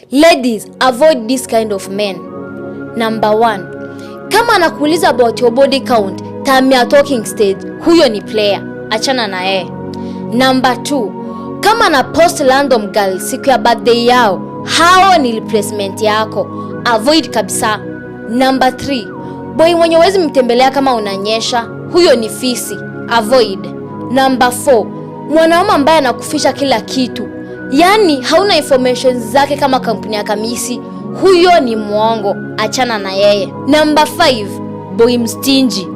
Ladies, avoid this kind of men. Number 1, kama anakuuliza about your body count time ya talking stage, huyo ni player, achana na yeye. Number 2, kama ana post random girl siku ya birthday yao, hao ni replacement yako, avoid kabisa. Number 3, boy mwenye huwezi mtembelea kama unanyesha, huyo ni fisi, avoid. Number 4, mwanaume ambaye anakufisha kila kitu, yaani hauna information zake kama kampuni ya kamisi, huyo ni mwongo, achana na yeye. Number 5, boy mstingy.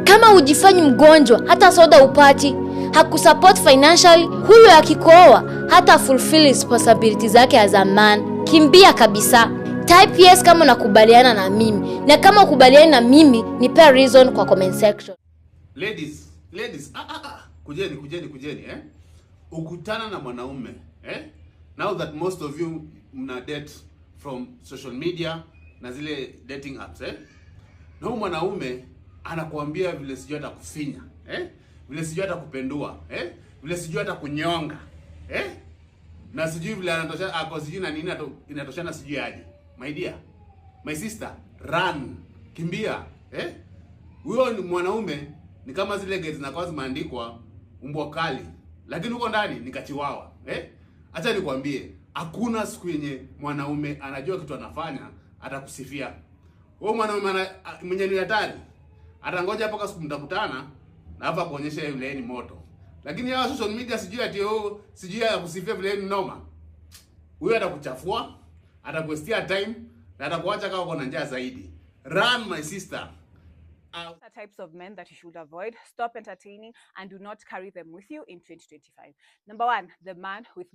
Kama ujifanyi mgonjwa hata soda upati, hakusupport financially, huyo akikoa hata fulfill responsibilities zake as a man, kimbia kabisa. Type yes kama unakubaliana na mimi, na kama ukubaliana na mimi nipe reason kwa comment section. Ladies, kujeni ukutana na mwanaume now that most of you mna date from social media na zile dating apps na huyu mwanaume anakuambia vile sijui hata kufinya vile sijui hata kupendua vile sijui hata kunyonga na sijui vile anatosha ako sijui na nini inatoshana sijui aje. My dear, my sister, run, kimbia huyo ni mwanaume ni kama zile gate zinakuwa zimeandikwa umbwa kali, lakini huko ndani ni kachiwawa acha nikwambie, hakuna siku yenye mwanaume anajua kitu anafanya atakusifia. Wewe mwanaume mwenye ni hatari atangoja mpaka siku mtakutana na hapa kuonyesha yule ni moto, lakini hawa social media sijui ati sijui ya kusifia vile ni noma. Huyo atakuchafua, atakuestia time na atakuacha kama uko na njaa zaidi. Run my sister. The types of men that you should avoid, stop entertaining, and do not carry them with you in 2025. Number 1, the man with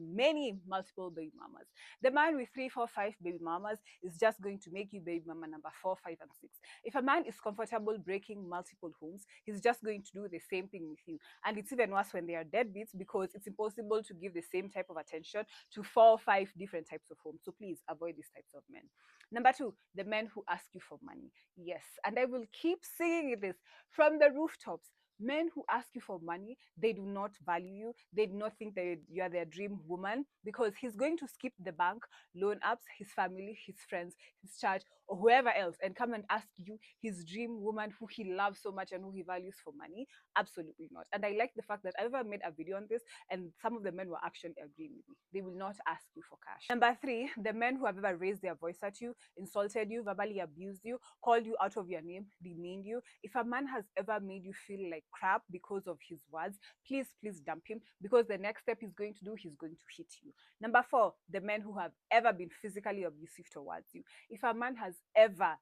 multiple baby mamas. The man with 3, 4, 5 baby mamas is just going to make you baby mama number 4, 5, and 6. If a man is comfortable breaking multiple homes, he's just going to do the same thing with you. And it's even worse when they are deadbeats, because it's impossible to give the same type of attention to 4 or 5 different types of homes. So please avoid these types of men. Number 2, the men who ask you for money. Yes, and I will keep saying this from the rooftops. Men who ask you for money, they do not value you. They do not think that you are their dream woman, because he's going to skip the bank, loan apps, his family, his friends, his church, or whoever else, and come and ask you, his dream woman who he loves so much and who he values, for money. Absolutely not. And I like the fact that I ever made a video on this, and some of the men were actually agreeing with me. They will not ask you for cash. Number 3, the men who have ever raised their voice at you, insulted you, verbally abused you, called you out of your name, demeaned you. If a man has ever made you feel like crap because of his words, please dump him, because the next step he's going to do, he's going to hit you. Number 4, the men who have ever been physically abusive towards you. If a man has ever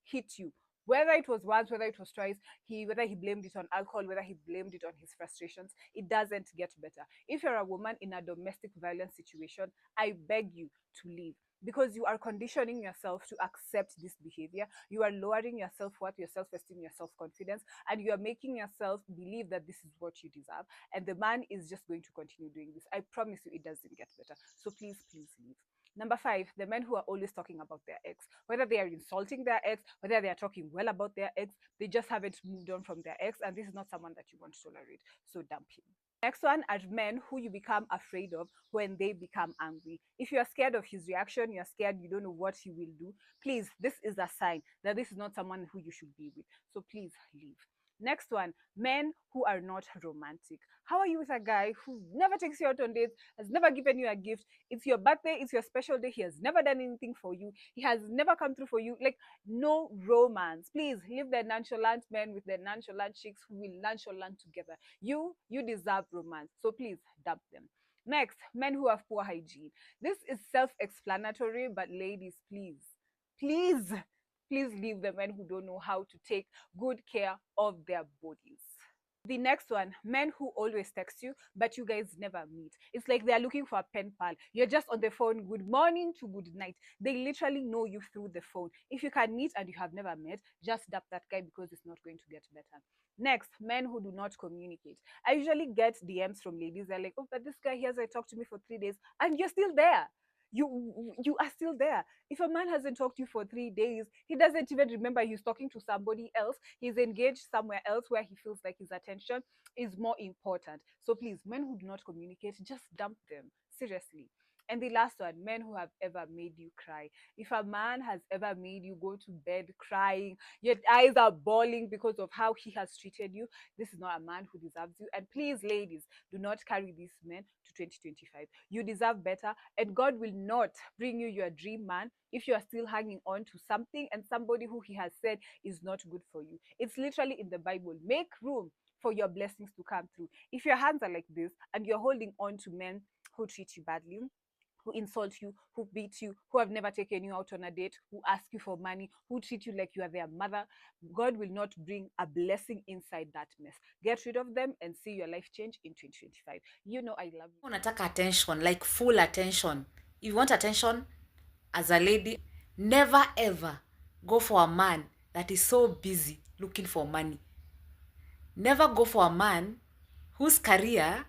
hit you, whether it was once, whether it was twice, whether he blamed it on alcohol, whether he blamed it on his frustrations, it doesn't get better. If you're a woman in a domestic violence situation, I beg you to leave, because you are conditioning yourself to accept this behavior. You are lowering your self-worth, your self-esteem, your self-confidence, and you are making yourself believe that this is what you deserve, and the man is just going to continue doing this. I promise you, it doesn't get better. So please leave. Number 5, the men who are always talking about their ex. Whether they are insulting their ex, whether they are talking well about their ex, they just haven't moved on from their ex, and this is not someone that you want to tolerate. So dump him. Next one are men who you become afraid of when they become angry. If you are scared of his reaction, you're scared, you don't know what he will do, please, this is a sign that this is not someone who you should be with. So please leave. Next one, men who are not romantic. How are you with a guy who never takes you out on dates, has never given you a gift? It's your birthday, it's your special day, he has never done anything for you, he has never come through for you. Like, no romance. Please leave the nonchalant men with the nonchalant chicks who will nonchalant together. You deserve romance. So please dump them. Next, men who have poor hygiene. This is self-explanatory, but ladies, please leave the men who don't know how to take good care of their bodies. The next one, men who always text you, but you guys never meet. It's like they're looking for a pen pal. You're just on the phone, good morning to good night. They literally know you through the phone. If you can meet and you have never met, just dump that guy, because it's not going to get better. Next, men who do not communicate. I usually get DMs from ladies. They're like, oh, but this guy hasn't talked to me for 3 days, and you're still there. You are still there. If a man hasn't talked to you for 3 days, he doesn't even remember he's talking to somebody else. He's engaged somewhere else where he feels like his attention is more important. So please, men who do not communicate, just dump them. Seriously. And the last one, men who have ever made you cry. If a man has ever made you go to bed crying, your eyes are bawling because of how he has treated you, this is not a man who deserves you. And please, ladies, do not carry these men to 2025. You deserve better, and God will not bring you your dream man if you are still hanging on to something and somebody who he has said is not good for you. It's literally in the Bible. Make room for your blessings to come through. If your hands are like this and you're holding on to men who treat you badly, who insult you, who beat you, who have never taken you out on a date, who ask you for money, who treat you like you are their mother, God will not bring a blessing inside that mess. Get rid of them and see your life change in 2025. You know I love you. Unataka attention, like full attention. If you want attention as a lady, never ever go for a man that is so busy looking for money. Never go for a man whose career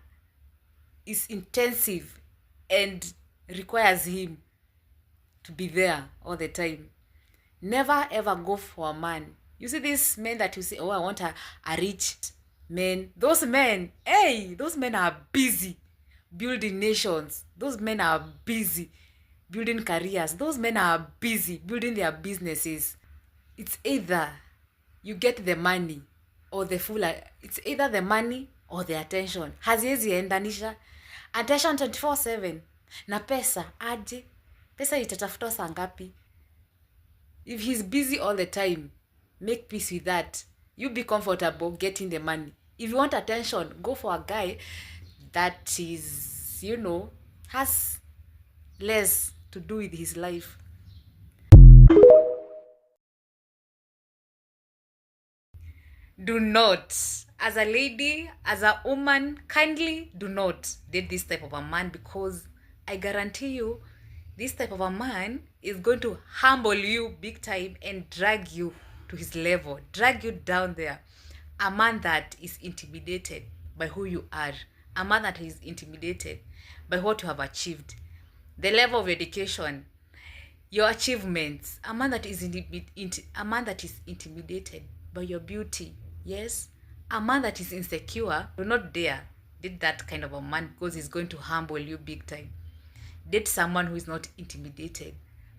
is intensive and requires him to be there all the time. Never ever go for a man. You see these men that you say, oh, I want a rich man. Those men, hey, those men are busy building nations. Those men are busy building careers. Those men are busy building their businesses. It's either you get the money or the full, it's either the money or the attention. Haziezi endanisha. Attention 24/7. Na pesa, aje. Pesa itatafuta saa ngapi? If he's busy all the time, make peace with that. You be comfortable getting the money. If you want attention, go for a guy that is, has less to do with his life. Do not, as a lady, as a woman, kindly do not date this type of a man, because I guarantee you, this type of a man is going to humble you big time and drag you to his level, drag you down there. A man that is intimidated by who you are, a man that is intimidated by what you have achieved, the level of education, your achievements, a man that is intimidated by your beauty. Yes, a man that is insecure, do not dare date that kind of a man, because he's going to humble you big time. Date someone who is not intimidated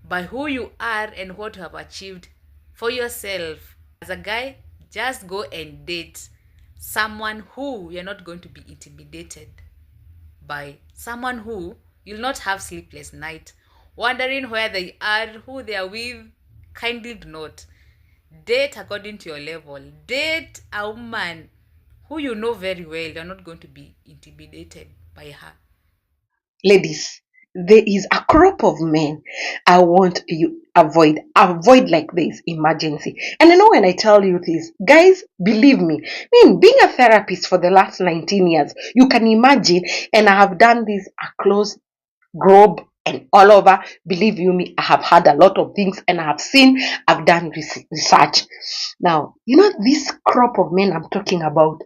by who you are and what you have achieved for yourself. As a guy, just go and date someone who you're not going to be intimidated by, someone who you'll not have sleepless night wondering where they are, who they are with. Kindly do not date according to your level. Date a woman who you know very well you're not going to be intimidated by her. Ladies, there is a crop of men I want you avoid like this emergency. And I know when I tell you this, guys, believe me, being a therapist for the last 19 years, you can imagine, and I have done this across globe and all over. Believe you me, I have had a lot of things, and I've done research. Now, this crop of men I'm talking about,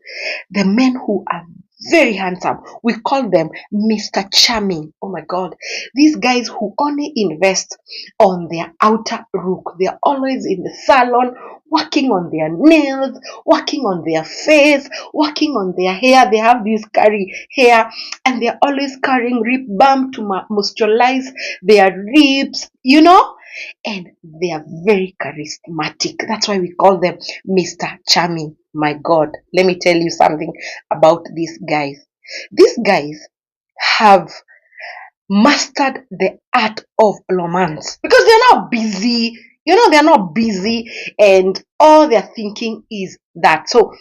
the men who are very handsome, we call them Mr. Charming. Oh my God, these guys who only invest on their outer look. They're always in the salon, working on their nails, working on their face, working on their hair. They have this curly hair, and they're always carrying lip balm to moisturize their lips, and they are very charismatic. That's why we call them Mr. Charming. My God, let me tell you something about these guys. These guys have mastered the art of romance, because they're not busy. They're not busy, and all they're thinking is that. So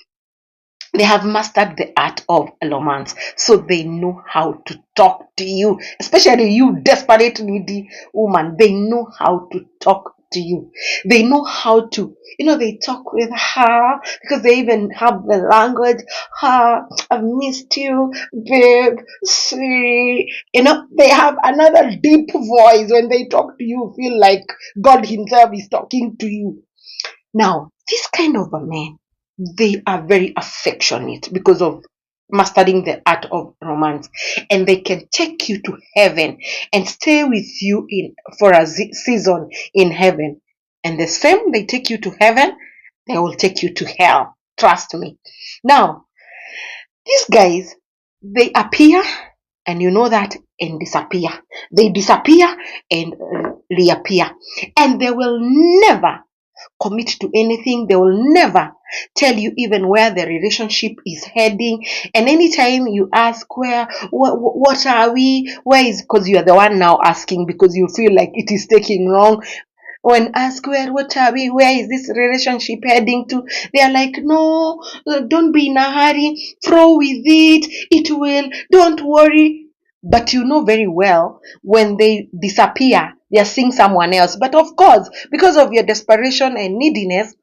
they have mastered the art of romance, so they know how to talk to you, especially you desperate needy woman. They know how to talk to you. They know how to, they talk with her, because they even have the language. I've missed you, babe, sweetie. They have another deep voice. When they talk to you, feel like God himself is talking to you. Now, this kind of a man, they are very affectionate because of mastering the art of romance, and they can take you to heaven and stay with you for a season in heaven. And the same they take you to heaven, they will take you to hell. Trust me. Now, these guys, they appear and you know that, and disappear. They disappear and reappear, and they will never commit to anything. They will never tell you even where the relationship is heading. And anytime you ask what are we, where is, because you are the one now asking because you feel like it is taking long. When asked what are we, where is this relationship heading to, they are like, no, don't be in a hurry, throw with it will, don't worry. But you know very well when they disappear, they are seeing someone else. But of course, because of your desperation and neediness,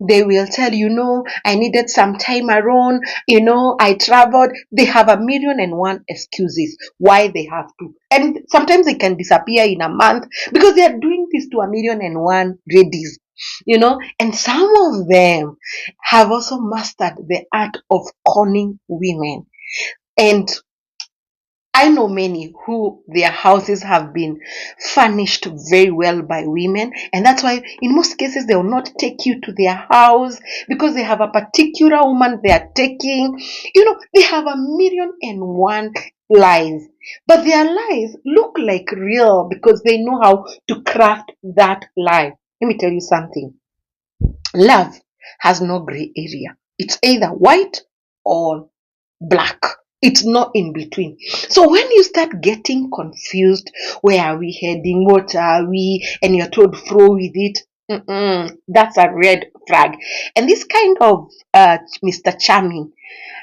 they will tell you, no, I needed some time alone, I traveled. They have a million and one excuses why they have to. And sometimes they can disappear in a month because they are doing this to a million and one ladies. And some of them have also mastered the art of conning women. And I know many who their houses have been furnished very well by women, and that's why in most cases they will not take you to their house because they have a particular woman they are taking. They have a million and one lies, but their lies look like real because they know how to craft that lie. Let me tell you something. Love has no gray area. It's either white or black. It's not in between. So when you start getting confused, where are we heading? What are we? And you're told throw with it. That's a red flag. And this kind of Mr. Charming,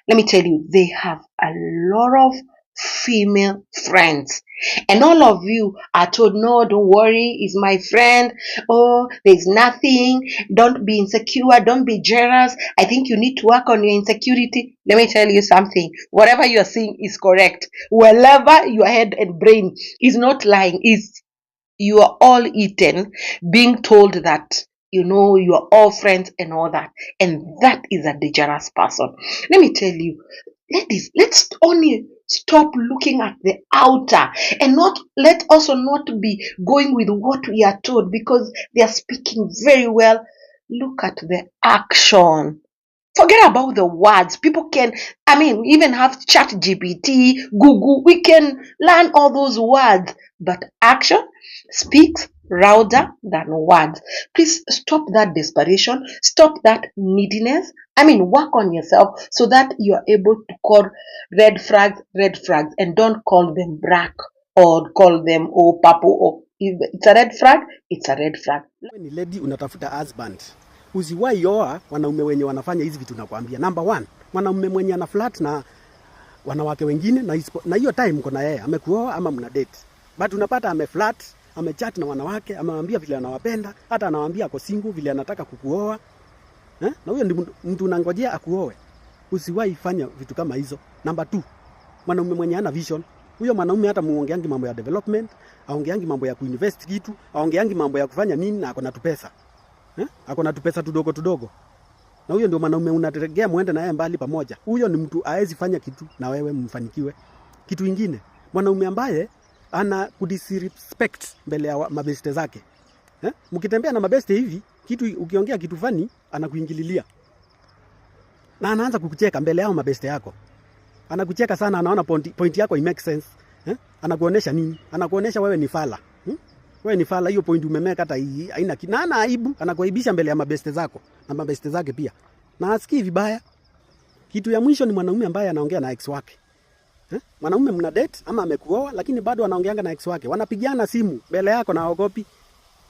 let me tell you, they have a lot of female friends. And all of you are told, no, don't worry, he's my friend. Oh, there's nothing. Don't be insecure. Don't be jealous. I think you need to work on your insecurity. Let me tell you something. Whatever you're seeing is correct. Wherever your head and brain is not lying, is you are all eaten, being told that you are all friends and all that. And that is a dangerous person. Let me tell you, ladies, let's only stop looking at the outer, and let also not be going with what we are told because they are speaking very well. Look at the action. Forget about the words. People can, even have Chat GPT, Google. We can learn all those words, but action speaks louder than words. Please stop that desperation. Stop that neediness. Work on yourself so that you are able to call red flags, and don't call them black or call them purple. Or if it's a red flag, it's a red flag. Ni lady unatafuta husband. Usiwahi oa wanaume wenye wanafanya hizi vitu nakwambia. Number one, mwanaume mwenye ana flat na wanawake wengine na hiyo time mko na yeye, amekuoa ama mna date. But unapata ameflat, amechat na wanawake, amemwambia vile anawapenda, hata anawaambia ako single vile anataka kukuoa. Na huyo ndi mtu unangojea akuoe. Usiwahi fanya vitu kama hizo. Number two, mwanaume mwenye ana vision. Huyo mwanaume hata muongeangi mambo ya development, aongeangi mambo ya kuinvest kitu, aongeangi mambo ya kufanya nini, na ako na tupesa. Ako na tupesa tudogo. Na huyo ndio mwanaume unategea muende na yeye mbali pamoja. Huyo ni mtu haezi fanya kitu na wewe mfanikiwe. Kitu kingine, mwanaume ambaye ana kudisrespect mbele ya mabeste zake. Mkitembea na mabeste hivi, ukiongea kitu fani anakuingililia. Na anaanza kukucheka mbele yao mabeste yako. Anakucheka sana, anaona point yako i make sense. Anakuonesha nini? Anakuonesha wewe ni fala. Wewe ni fala, hiyo point umemeka hata haina kinana aibu, anakuaibisha mbele ya mabeste zako na mabeste zake pia. Na asikii vibaya. Kitu ya mwisho ni mwanaume ambaye anaongea na ex wake. Mwanaume mna date ama amekuoa lakini bado anaongeanga na ex wake. Wanapigiana simu mbele yako na haogopi.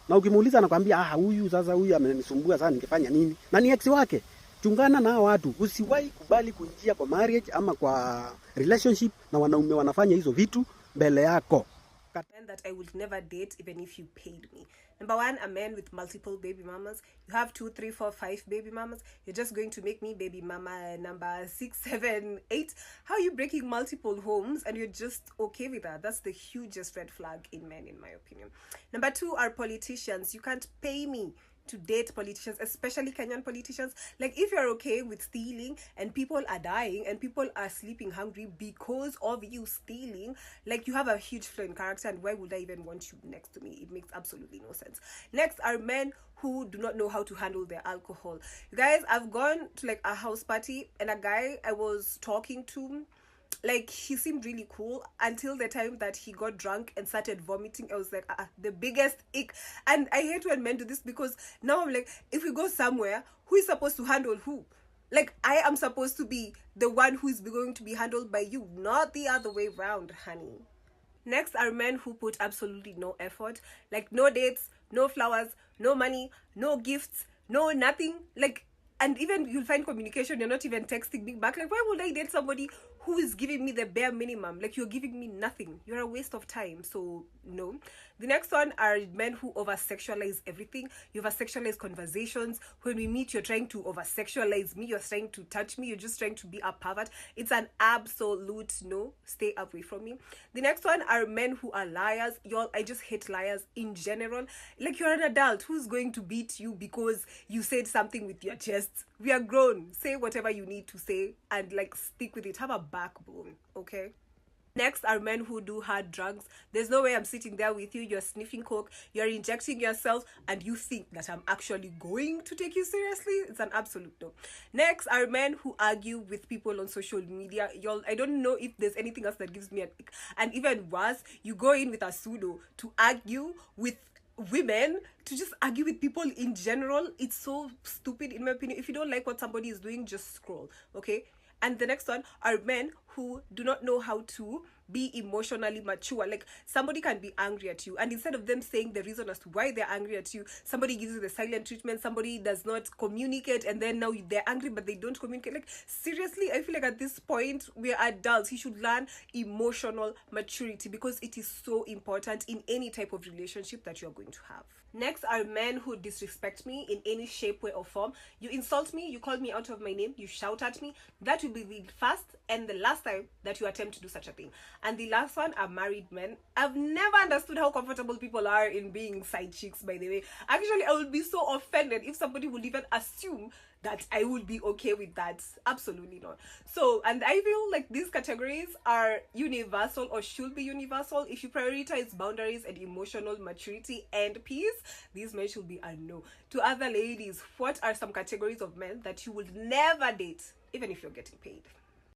Na ukimuuliza anakuambia huyu amenisumbua sana ningefanya nini? Na ni ex wake. Chungana na watu. Usiwahi kubali kuingia kwa marriage ama kwa relationship na wanaume wanafanya hizo vitu mbele yako. Man that I would never date even if you paid me. Number one, a man with multiple baby mamas. You have 2, 3, 4, 5 baby mamas. You're just going to make me baby mama number 6, 7, 8. How are you breaking multiple homes and you're just okay with that? That's the hugest red flag in men, in my opinion. Number two are politicians. You can't pay me to date politicians, especially Kenyan politicians. Like, if you're okay with stealing and people are dying and people are sleeping hungry because of you stealing, like, you have a huge flaw in character, and why would I even want you next to me? It makes absolutely no sense. Next are men who do not know how to handle their alcohol. You guys, I've gone to like a house party and a guy I was talking to, like he seemed really cool until the time that he got drunk and started vomiting. I was like, the biggest ick. And I hate when men do this, because now I'm like, if we go somewhere, who is supposed to handle who? Like, I am supposed to be the one who is going to be handled by you, not the other way around, honey. Next are men who put absolutely no effort, like no dates, no flowers, no money, no gifts, no nothing. Like, and even you'll find communication, you're not even texting me back. Like, why would I date somebody who is giving me the bare minimum? Like, you're giving me nothing. You're a waste of time. So no. The next one are men who over sexualize everything. You over sexualize conversations. When we meet, you're trying to over sexualize me. You're trying to touch me. You're just trying to be a pervert. It's an absolute no. Stay away from me. The next one are men who are liars. Y'all, I just hate liars in general. Like, you're an adult. Who's going to beat you because you said something with your chest? We are grown. Say whatever you need to say and like stick with it. Have a backbone, okay? Next are men who do hard drugs. There's no way I'm sitting there with you, you're sniffing coke, you're injecting yourself, and you think that I'm actually going to take you seriously. It's an absolute no. Next are men who argue with people on social media. Y'all, I don't know if there's anything else that gives me an ick. And even worse, you go in with a pseudo to argue with women, to just argue with people in general. It's so stupid, in my opinion. If you don't like what somebody is doing, just scroll, okay? And the next one are men who do not know how to be emotionally mature. Like, somebody can be angry at you, and instead of them saying the reason as to why they're angry at you, somebody gives you the silent treatment, somebody does not communicate, and then now they're angry but they don't communicate. Like, seriously, I feel like at this point, we're adults. You should learn emotional maturity, because it is so important in any type of relationship that you're going to have. Next are men who disrespect me in any shape, way, or form. You insult me, you call me out of my name, you shout at me. That will be the first and the last time that you attempt to do such a thing. And the last one are married men. I've never understood how comfortable people are in being side chicks, by the way. Actually, I would be so offended if somebody would even assume that I would be okay with that. Absolutely not. So, and I feel like these categories are universal, or should be universal. If you prioritize boundaries and emotional maturity and peace, these men should be a no. To other ladies, what are some categories of men that you would never date, even if you're getting paid?